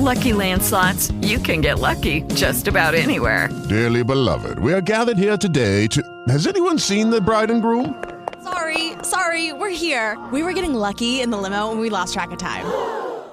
Lucky Land Slots, you can get lucky just about anywhere. Dearly beloved, we are gathered here today to... Has anyone seen the bride and groom? Sorry, we're here. We were getting lucky in the limo and we lost track of time.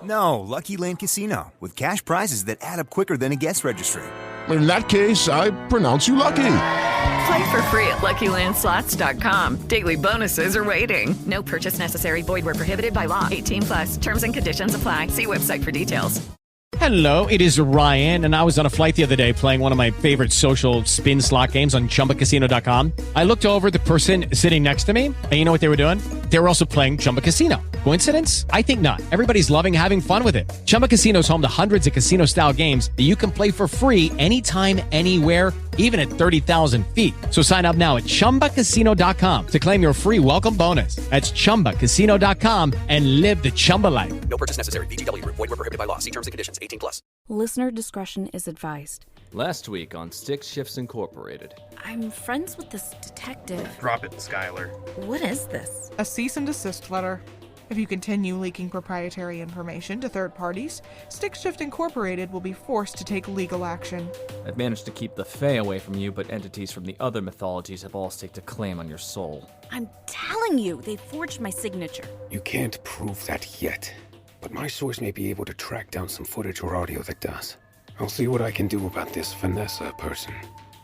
No, Lucky Land Casino, with cash prizes that add up quicker than a guest registry. In that case, I pronounce you lucky. Play for free at LuckyLandSlots.com. Daily bonuses are waiting. No purchase necessary. Void where prohibited by law. 18+. Terms and conditions apply. See website for details. Hello, it is Ryan, and I was on a flight the other day playing one of my favorite social spin slot games on ChumbaCasino.com. I looked over at the person sitting next to me, and you know what they were doing? They were also playing Chumba Casino. Coincidence? I think not. Everybody's loving having fun with it. Chumba Casino is home to hundreds of casino-style games that you can play for free anytime, anywhere, even at 30,000 feet. So sign up now at ChumbaCasino.com to claim your free welcome bonus. That's ChumbaCasino.com and live the Chumba life. No purchase necessary. VGW. Void where prohibited by law. See terms and conditions. 18+. Listener discretion is advised. Last week on Stick Shifts Incorporated. I'm friends with this detective. Drop it, Skyler. What is this? A cease and desist letter. If you continue leaking proprietary information to third parties, Stick Shift Incorporated will be forced to take legal action. I've managed to keep the Fae away from you, but entities from the other mythologies have all staked a claim on your soul. I'm telling you, they forged my signature. You can't prove that yet, but my source may be able to track down some footage or audio that does. I'll see what I can do about this Vanessa person.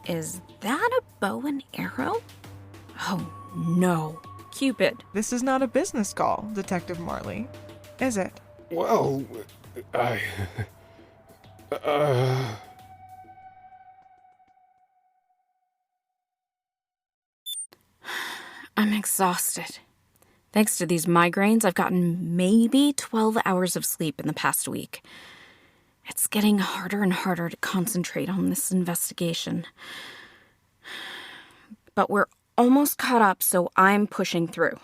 Is that a bow and arrow? Oh, no. Cupid. This is not a business call, Detective Marley, is it? Well, I'm exhausted. Thanks to these migraines, I've gotten maybe 12 hours of sleep in the past week. It's getting harder and harder to concentrate on this investigation. But we're almost caught up, so I'm pushing through.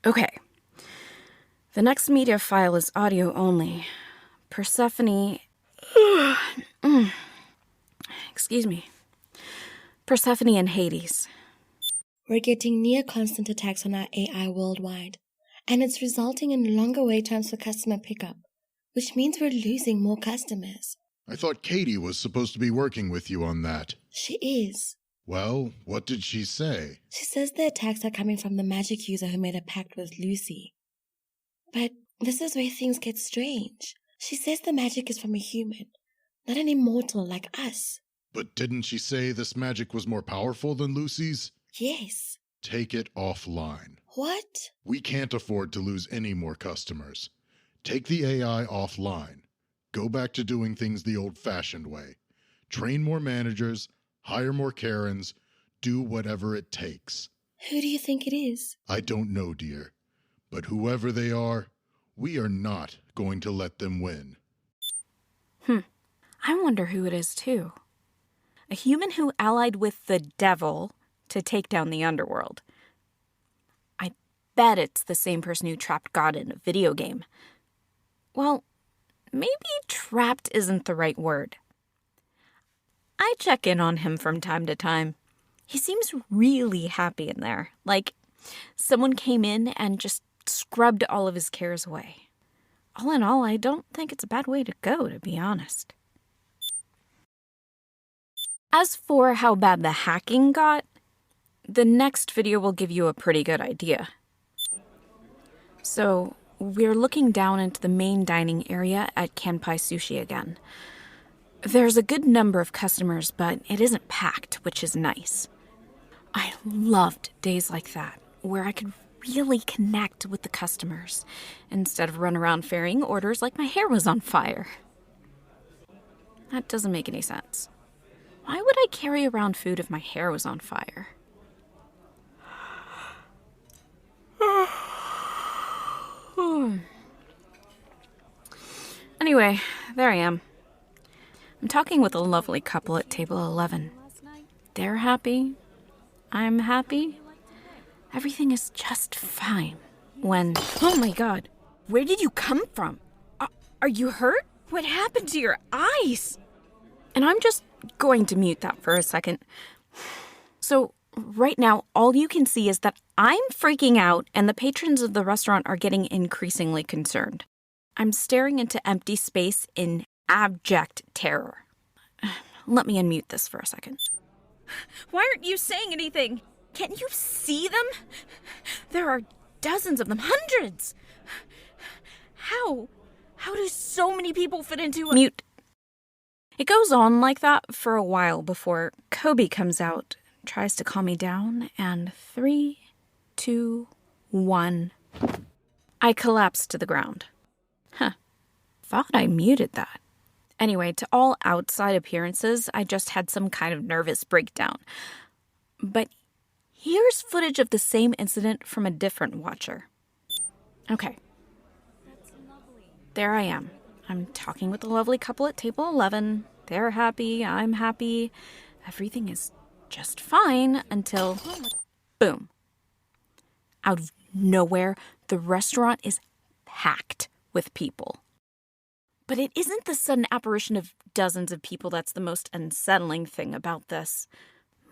Okay. The next media file is audio only. Persephone... Excuse me. Persephone and Hades. We're getting near constant attacks on our AI worldwide, and it's resulting in longer wait times for customer pickup, which means we're losing more customers. I thought Katie was supposed to be working with you on that. She is. Well, what did she say? She says the attacks are coming from the magic user who made a pact with Lucy. But this is where things get strange. She says the magic is from a human, not an immortal like us. But didn't she say this magic was more powerful than Lucy's? Yes. Take it offline. What? We can't afford to lose any more customers. Take the AI offline. Go back to doing things the old-fashioned way. Train more managers, hire more Karens, do whatever it takes. Who do you think it is? I don't know, dear. But whoever they are, we are not going to let them win. I wonder who it is, too. A human who allied with the devil to take down the underworld. I bet it's the same person who trapped God in a video game. Well, maybe trapped isn't the right word. I check in on him from time to time. He seems really happy in there, like someone came in and just scrubbed all of his cares away. All in all, I don't think it's a bad way to go, to be honest. As for how bad the hacking got, the next video will give you a pretty good idea. So, we're looking down into the main dining area at Kanpai Sushi again. There's a good number of customers, but it isn't packed, which is nice. I loved days like that, where I could really connect with the customers, instead of run around ferrying orders like my hair was on fire. That doesn't make any sense. Why would I carry around food if my hair was on fire? Anyway, there I am. I'm talking with a lovely couple at table 11. They're happy. I'm happy. Everything is just fine. When... Oh my god. Where did you come from? Are you hurt? What happened to your eyes? And I'm just going to mute that for a second. So, Right now, all you can see is that I'm freaking out and the patrons of the restaurant are getting increasingly concerned. I'm staring into empty space in abject terror. Let me unmute this for a second. Why aren't you saying anything? Can't you see them? There are dozens of them, hundreds. How do so many people fit into a... Mute. It goes on like that for a while before Kobe comes out, tries to calm me down, and 3, 2, 1. I collapse to the ground. Thought I muted that. Anyway, to all outside appearances, I just had some kind of nervous breakdown. But here's footage of the same incident from a different watcher. Okay. There I am. I'm talking with the lovely couple at table 11. They're happy, I'm happy. Everything is just fine until... boom. Out of nowhere, the restaurant is packed with people. But it isn't the sudden apparition of dozens of people that's the most unsettling thing about this.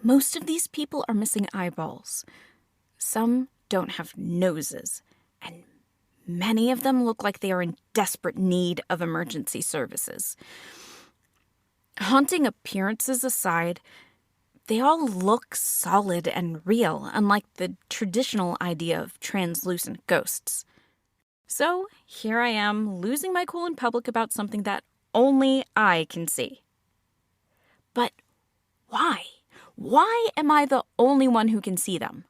Most of these people are missing eyeballs. Some don't have noses. And many of them look like they are in desperate need of emergency services. Haunting appearances aside, they all look solid and real, unlike the traditional idea of translucent ghosts. So here I am, losing my cool in public about something that only I can see. But why? Why am I the only one who can see them?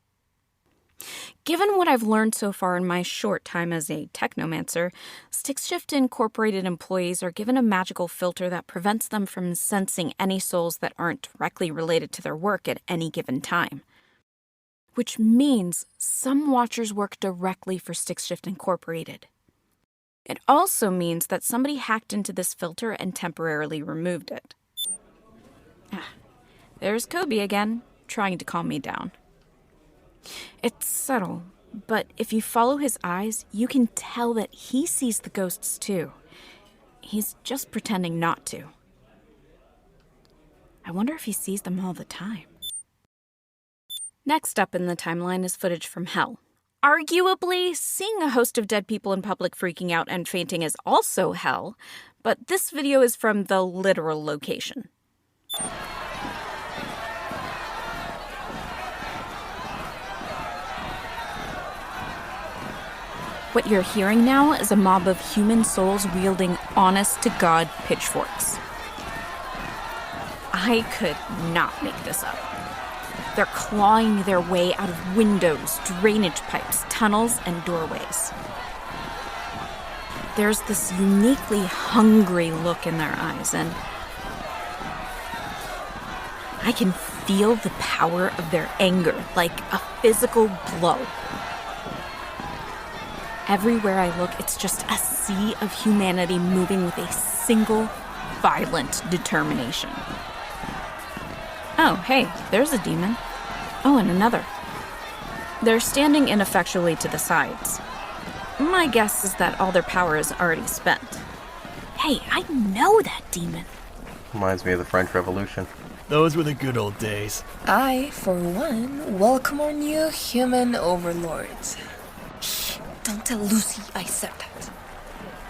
Given what I've learned so far in my short time as a technomancer, Stick-Shift Incorporated employees are given a magical filter that prevents them from sensing any souls that aren't directly related to their work at any given time. Which means some watchers work directly for Stick-Shift Incorporated. It also means that somebody hacked into this filter and temporarily removed it. There's Kobe again, trying to calm me down. It's subtle, but if you follow his eyes, you can tell that he sees the ghosts too. He's just pretending not to. I wonder if he sees them all the time. Next up in the timeline is footage from hell. Arguably, seeing a host of dead people in public freaking out and fainting is also hell, but this video is from the literal location. What you're hearing now is a mob of human souls wielding honest-to-God pitchforks. I could not make this up. They're clawing their way out of windows, drainage pipes, tunnels, and doorways. There's this uniquely hungry look in their eyes, and I can feel the power of their anger like a physical blow. Everywhere I look, it's just a sea of humanity moving with a single, violent determination. Oh, hey, there's a demon. Oh, and another. They're standing ineffectually to the sides. My guess is that all their power is already spent. Hey, I know that demon. Reminds me of the French Revolution. Those were the good old days. I, for one, welcome our new human overlords. Shh, don't tell Lucy I said that.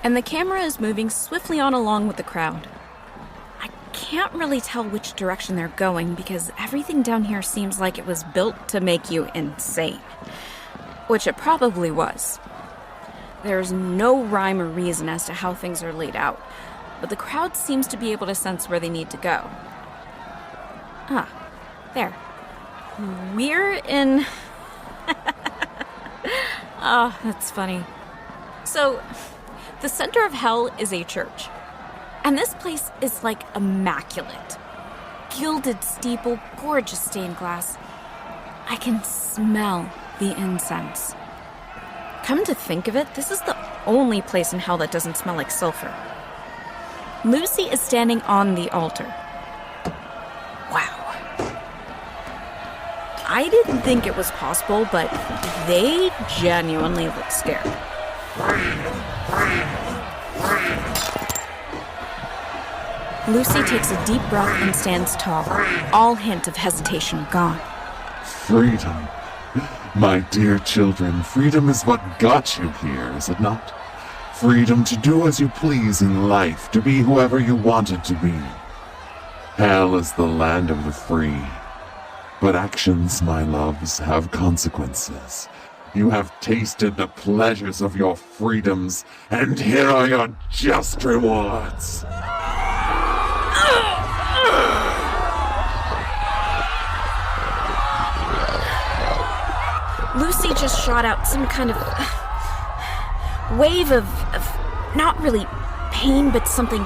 And the camera is moving swiftly on along with the crowd. I can't really tell which direction they're going because everything down here seems like it was built to make you insane. Which it probably was. There's no rhyme or reason as to how things are laid out, but the crowd seems to be able to sense where they need to go. Ah, there. We're in... Oh, that's funny. So, the center of hell is a church. And this place is like immaculate. Gilded steeple, gorgeous stained glass. I can smell the incense. Come to think of it, this is the only place in hell that doesn't smell like sulfur. Lucy is standing on the altar. Wow. I didn't think it was possible, but they genuinely look scared. Lucy takes a deep breath and stands tall, all hint of hesitation gone. Freedom. My dear children, freedom is what got you here, is it not? Freedom to do as you please in life, to be whoever you wanted to be. Hell is the land of the free. But actions, my loves, have consequences. You have tasted the pleasures of your freedoms, and here are your just rewards. Lucy just shot out some kind of wave of not really pain, but something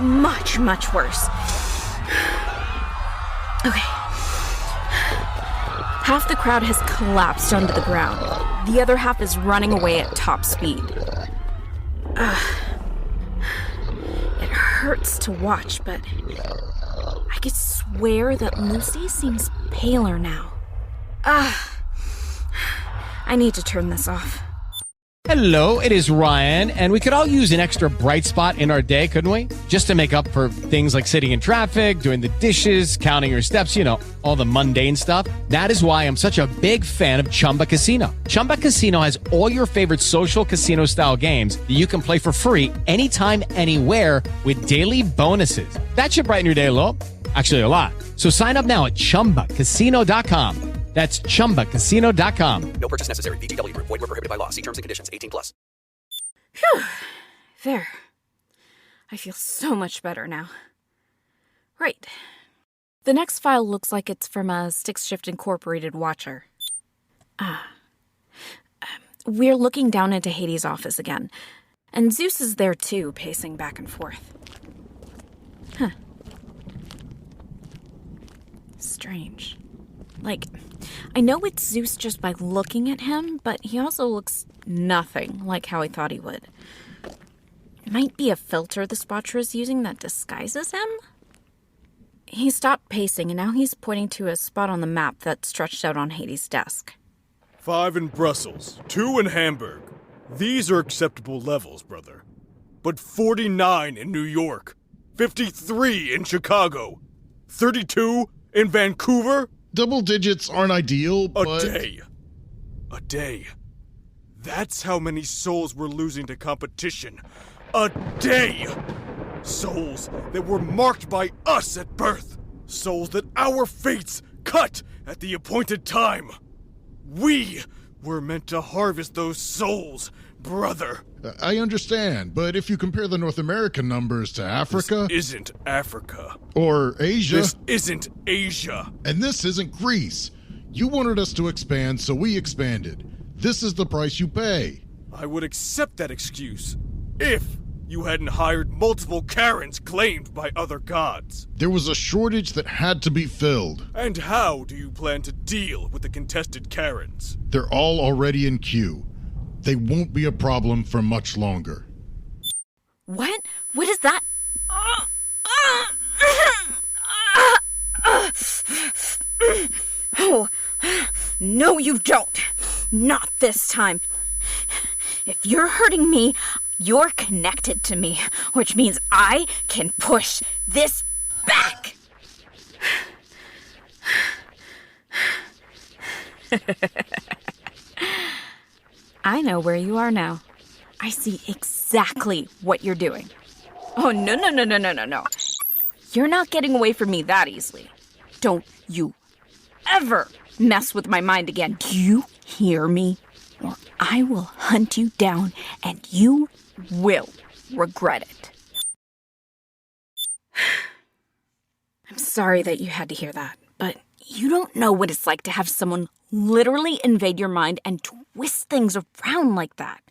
much, much worse. Okay. Half the crowd has collapsed onto the ground. The other half is running away at top speed. It hurts to watch, but I could swear that Lucy seems paler now. I need to turn this off. Hello, it is Ryan, and we could all use an extra bright spot in our day, couldn't we? Just to make up for things like sitting in traffic, doing the dishes, counting your steps, all the mundane stuff. That is why I'm such a big fan of Chumba Casino. Chumba Casino has all your favorite social casino-style games that you can play for free anytime, anywhere with daily bonuses. That should brighten your day a little. Actually, a lot. So sign up now at ChumbaCasino.com. That's ChumbaCasino.com. No purchase necessary. VGW Group. Void where prohibited by law. See terms and conditions. 18+. Phew. There. I feel so much better now. Right. The next file looks like it's from a Stick Shift Incorporated watcher. We're looking down into Hades' office again. And Zeus is there too, pacing back and forth. Huh. Strange. I know it's Zeus just by looking at him, but he also looks nothing like how I thought he would. It might be a filter the Watcher is using that disguises him? He stopped pacing, and now he's pointing to a spot on the map that stretched out on Hades' desk. 5 in Brussels, 2 in Hamburg. These are acceptable levels, brother. But 49 in New York, 53 in Chicago, 32 in Vancouver? Double digits aren't ideal, but... A day. That's how many souls we're losing to competition. A day! Souls that were marked by us at birth. Souls that our fates cut at the appointed time. We were meant to harvest those souls, brother. I understand, but if you compare the North American numbers to Africa... This isn't Africa. Or Asia... This isn't Asia. And this isn't Greece. You wanted us to expand, so we expanded. This is the price you pay. I would accept that excuse if you hadn't hired multiple Karens claimed by other gods. There was a shortage that had to be filled. And how do you plan to deal with the contested Karens? They're all already in queue. They won't be a problem for much longer. What? What is that? Oh, no you don't. Not this time. If you're hurting me, you're connected to me, which means I can push this back. I know where you are now. I see exactly what you're doing. Oh, no. You're not getting away from me that easily. Don't you ever mess with my mind again. Do you hear me? Or I will hunt you down and you will regret it. I'm sorry that you had to hear that, but you don't know what it's like to have someone literally invade your mind and twist things around like that.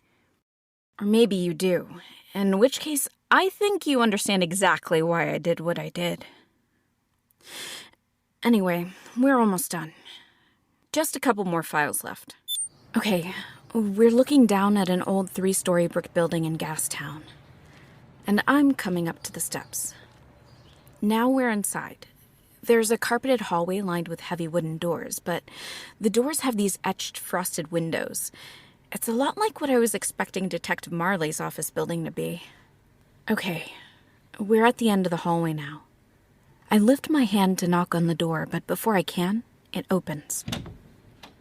Or maybe you do, in which case I think you understand exactly why I did what I did. Anyway, we're almost done. Just a couple more files left. Okay, we're looking down at an old 3-story brick building in Gastown. And I'm coming up to the steps. Now we're inside. There's a carpeted hallway lined with heavy wooden doors, but the doors have these etched frosted windows. It's a lot like what I was expecting Detective Marley's office building to be. Okay, we're at the end of the hallway now. I lift my hand to knock on the door, but before I can, it opens.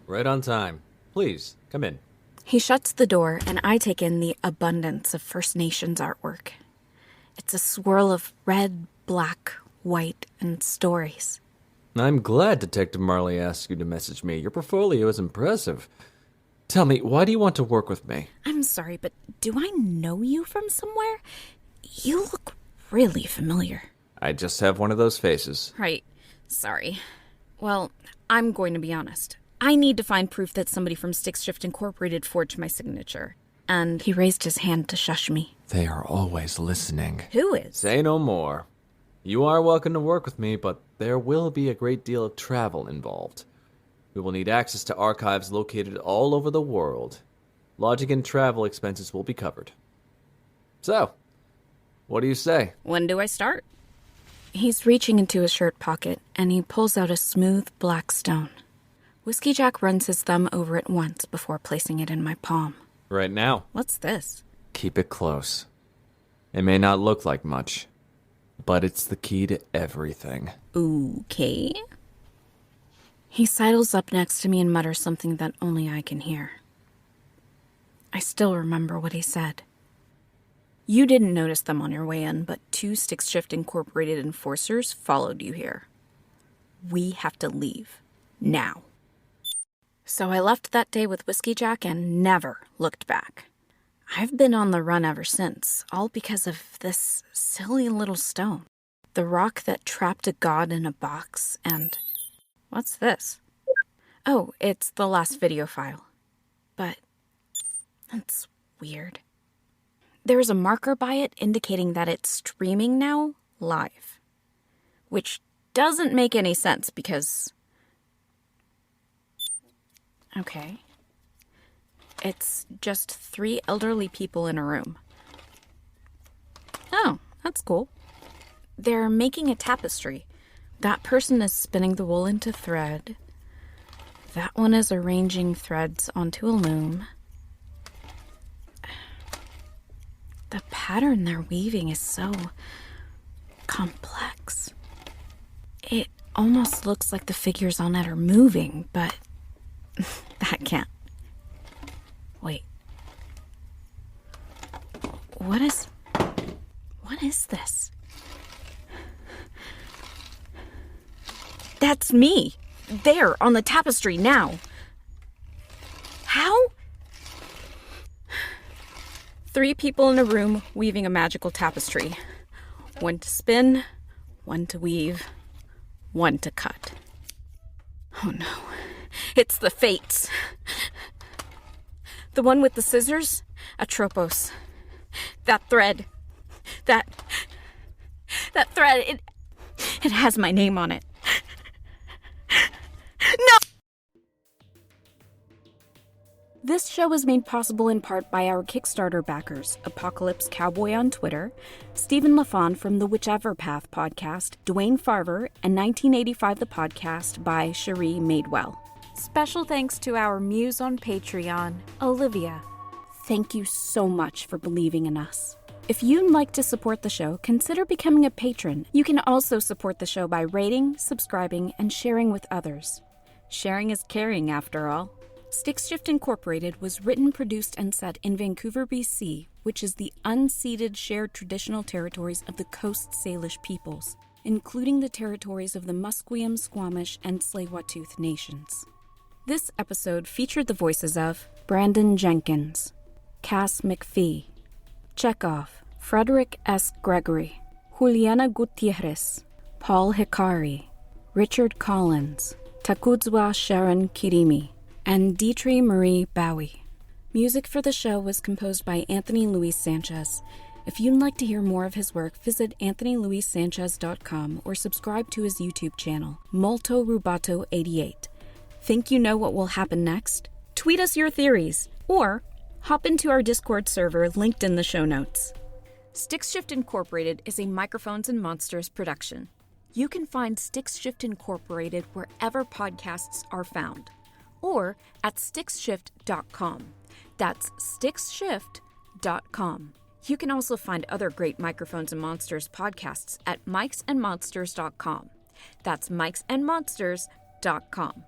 Right on time. Please, come in. He shuts the door, and I take in the abundance of First Nations artwork. It's a swirl of red, black, white, and stories. I'm glad Detective Marley asked you to message me. Your portfolio is impressive. Tell me, why do you want to work with me? I'm sorry, but do I know you from somewhere? You look really familiar. I just have one of those faces. Right. Sorry. Well, I'm going to be honest. I need to find proof that somebody from Stick Shift Incorporated forged my signature. And he raised his hand to shush me. They are always listening. Who is? Say no more. You are welcome to work with me, but there will be a great deal of travel involved. We will need access to archives located all over the world. Lodging and travel expenses will be covered. So, what do you say? When do I start? He's reaching into his shirt pocket, and he pulls out a smooth black stone. Whiskey Jack runs his thumb over it once before placing it in my palm. Right now. What's this? Keep it close. It may not look like much, but it's the key to everything. Okay. He sidles up next to me and mutters something that only I can hear. I still remember what he said. You didn't notice them on your way in, but 2 Stick Shift Incorporated enforcers followed you here. We have to leave. Now. So I left that day with Whiskey Jack and never looked back. I've been on the run ever since, all because of this silly little stone. The rock that trapped a god in a box, and... what's this? Oh, it's the last video file. But... that's weird. There's a marker by it indicating that it's streaming now, live. Which doesn't make any sense because... okay. It's just 3 elderly people in a room. Oh, that's cool. They're making a tapestry. That person is spinning the wool into thread. That one is arranging threads onto a loom. The pattern they're weaving is so complex. It almost looks like the figures on it are moving, but that can't. Wait. What is this? That's me. There, on the tapestry now. How? 3 people in a room weaving a magical tapestry. 1 to spin, 1 to weave, 1 to cut. Oh no. It's the Fates. The one with the scissors? Atropos. That thread. That thread, it has my name on it. No! This show is made possible in part by our Kickstarter backers, Apocalypse Cowboy on Twitter, Stephen LaFawn from the Whichever Path podcast, Dwayne Farver, and 1985 the podcast by Cherie Madewell. Special thanks to our muse on Patreon, Olivia. Thank you so much for believing in us. If you'd like to support the show, consider becoming a patron. You can also support the show by rating, subscribing, and sharing with others. Sharing is caring, after all. Stick Shift Incorporated was written, produced, and set in Vancouver, BC, which is the unceded shared traditional territories of the Coast Salish peoples, including the territories of the Musqueam, Squamish, and Tsleil-Waututh nations. This episode featured the voices of Brandon Jenkins, Cass McPhee, Checkov, Frederick S. Gregory, Juliana Gutierrez, Paul Hikari, Richard Collins, Takudzwa Sharon Kirimi, and Ditrie Marie Bowie. Music for the show was composed by Anthony Luis Sanchez. If you'd like to hear more of his work, visit anthonyluissanchez.com or subscribe to his YouTube channel, Molto Rubato 88. Think you know what will happen next? Tweet us your theories, or hop into our Discord server linked in the show notes. Stick Shift Incorporated is a Microphones and Monsters production. You can find Stick Shift Incorporated wherever podcasts are found, or at stickshift.com. That's stickshift.com. You can also find other great Microphones and Monsters podcasts at mikesandmonsters.com. That's mikesandmonsters.com.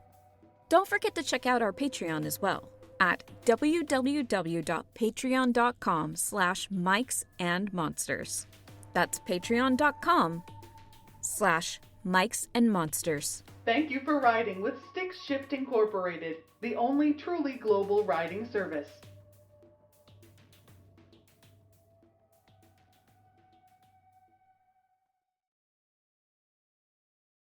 Don't forget to check out our Patreon as well at www.patreon.com/mikesandmonsters. That's patreon.com/mikesandmonsters. Thank you for riding with Stick Shift Incorporated, the only truly global riding service.